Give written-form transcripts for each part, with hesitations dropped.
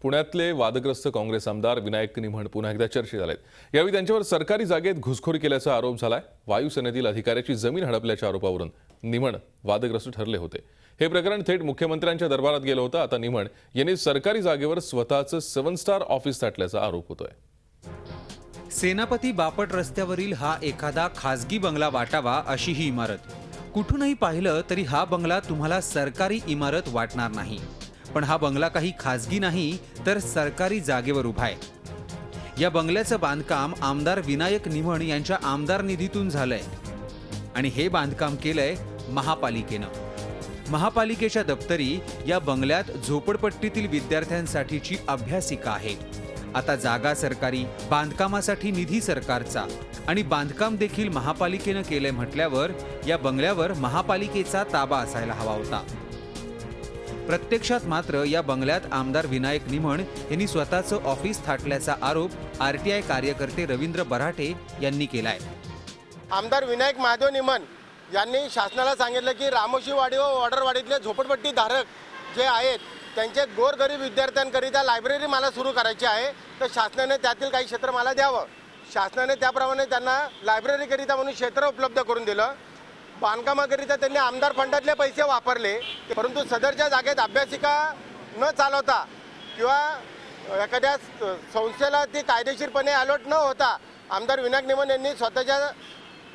पुण्यातले वादग्रस्त काँग्रेस आमदार विनायक निमण पुन्हा एकदा चर्चेत आलेत। यावेळी त्यांच्यावर सरकारी जागेत घुसखोरी केल्याचा आरोप झालाय। वायुसेनेतील अधिकाऱ्याची जमीन हडपल्याच्या आरोपावरून निमण वादग्रस्त ठरले होते। हे प्रकरण थेट मुख्यमंत्र्यांच्या दरबारात गेलं होतं। आता निमण यांनी सरकारी जागेवर स्वतःचं 7 स्टार ऑफिस थाटल्याचा आरोप होतोय। सेनापती बापट रस्त्यावरील हा एखादा खासगी बंगला वाटावा अशी ही इमारत। कुठूनही पाहिलं तरी हा बंगला तुम्हाला सरकारी इमारत वाटणार नाही, पण हा बंगला काही खासगी नाही तर सरकारी जागेवर उभा आहे। या बंगल्याचं बांधकाम आमदार विनायक निमण यांच्या आमदार निधीतून झालंय आणि हे बांधकाम केलंय महापालिकेनं। महापालिकेच्या दप्तरी या बंगल्यात झोपडपट्टीतील विद्यार्थ्यांसाठीची अभ्यासिका आहे। आता जागा सरकारी, बांधकामासाठी निधी सरकारचा आणि बांधकाम देखील महापालिकेनं केलंय म्हटल्यावर या बंगल्यावर महापालिकेचा ताबा असायला हवा होता। प्रत्यक्षात मात्र या बंगल्यात आमदार विनायक निमण यांनी स्वतःचं ऑफिस थाटल्याचा आरोप आरटीआय कार्यकर्ते रवींद्र बराटे यांनी केलाय। आमदार विनायक महादेव निमण यांनी शासनाला सांगितलं की रामोशीवाडी व वॉर्डरवाडीतले झोपडपट्टी धारक जे आहेत त्यांचे गोरगरीब विद्यार्थ्यांकरिता लायब्ररी मला सुरू करायची आहे, तर शासनाने त्यातील काही क्षेत्र मला द्यावं। शासनाने त्याप्रमाणे त्यांना लायब्ररीकरिता म्हणून क्षेत्र उपलब्ध करून दिलं। बांधकामाकरिता त्यांनी आमदार फंडातले पैसे वापरले, परंतु सदरच्या जागेत अभ्यासिका न चालवता किंवा एखाद्या संस्थेला ती कायदेशीरपणे अलॉट न होता आमदार विनायक निमण यांनी स्वतःच्या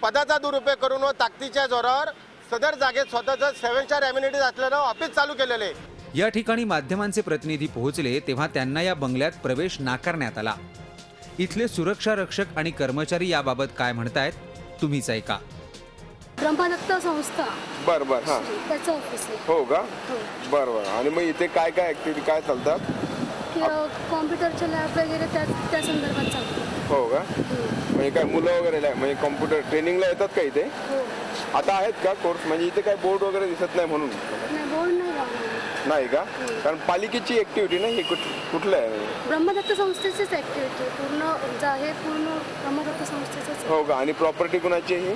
पदाचा दुरुपयोग करून व ताकदीच्या जोरावर सदर जागेत स्वतःचं 7 स्टार एम्युनिटीज असलेलं ऑफिस चालू केलेलं आहे। या ठिकाणी माध्यमांचे प्रतिनिधी पोहोचले तेव्हा त्यांना या बंगल्यात प्रवेश नाकारण्यात आला। इथले सुरक्षा रक्षक आणि कर्मचारी याबाबत काय म्हणतायत तुम्हीच ऐका। ब्रह्मदत्त संस्था बर हां त्याचं ऑफिस आहे। हो का? बरं आणि मग इथे काय काय ऍक्टिव्हिटी काय चालतात? कॉम्प्युटरच्या लॅब वगैरे त्या संदर्भात चालतं। हो का? म्हणजे काय मुलं वगैरे म्हणजे कॉम्प्युटर ट्रेनिंगला येतात का इथे? हो। आता आहेत का कोर्स? म्हणजे इथे काय बोर्ड वगैरे दिसत नाही म्हणून नाही, बोर्ड नाही का? कारण पालिकेची ऍक्टिव्हिटी नाही, हे कुठलं आहे? ब्रह्मदत्त संस्थेचीच ऍक्टिव्हिटी पूर्ण आहे, पूर्ण ब्रह्मदत्त संस्थेचीच। हो का? आणि प्रॉपर्टी कुणाची आहे?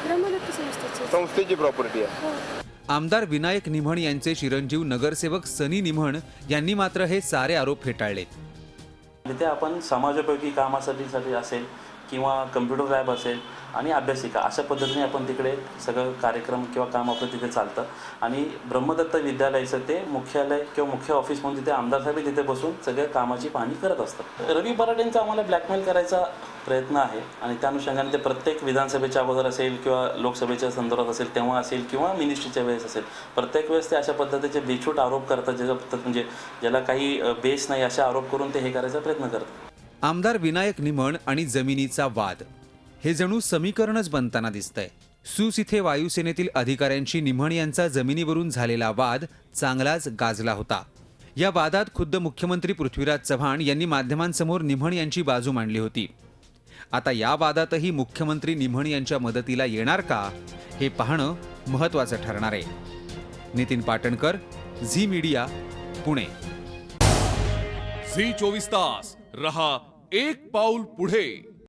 ब्रह्मदत्त संस्थेची। संस्थेची प्रॉपर्टी आहे। आमदार विनायक निमण यांचे चिरंजीव नगरसेवक सनी निमण यांनी मात्र हे सारे आरोप फेटाळलेत। तिथे आपण समाजोपयोगी कामासाठी असेल किंवा कम्प्युटर लॅब असेल आणि अभ्यासिका अशा पद्धतीने आपण तिकडे सगळं कार्यक्रम किंवा काम आपलं तिथे चालतं। आणि ब्रह्मदत्त विद्यालयाचं ते मुख्यालय किंवा मुख्य ऑफिस म्हणून तिथे आमदार साहेब तिथे बसून सगळ्या कामाची पाहणी करत असतात। रवी बराटेंचा आम्हाला ब्लॅकमेल करायचा प्रयत्न आहे आणि त्या अनुषंगाने ते प्रत्येक विधानसभेच्या अगोदर असेल किंवा लोकसभेच्या संदर्भात असेल तेव्हा असेल किंवा मिनिस्ट्रीच्या वेळेस असेल, प्रत्येक वेळेस ते अशा पद्धतीचे बेछूट आरोप करतात म्हणजे ज्याला काही बेस नाही असे आरोप करून ते हे करायचा प्रयत्न करतात। आमदार विनायक निमण आणि जमिनीचा वाद हे जणू समीकरणच बनताना दिसतंय। सूस इथे वायुसेनेतील अधिकाऱ्यांशी निमण यांचा जमिनीवरून झालेला वाद चांगलाच गाजला होता। या वादात खुद्द मुख्यमंत्री पृथ्वीराज चव्हाण यांनी माध्यमांसमोर निमण यांची बाजू मांडली होती। आता या वादातही मुख्यमंत्री निमण यांच्या मदतीला येणार का हे पाहणं महत्त्वाचं ठरणार आहे। नितीन पाटणकर, झी मीडिया, पुणे। झी 24 तास रहा एक पाऊल पुढे।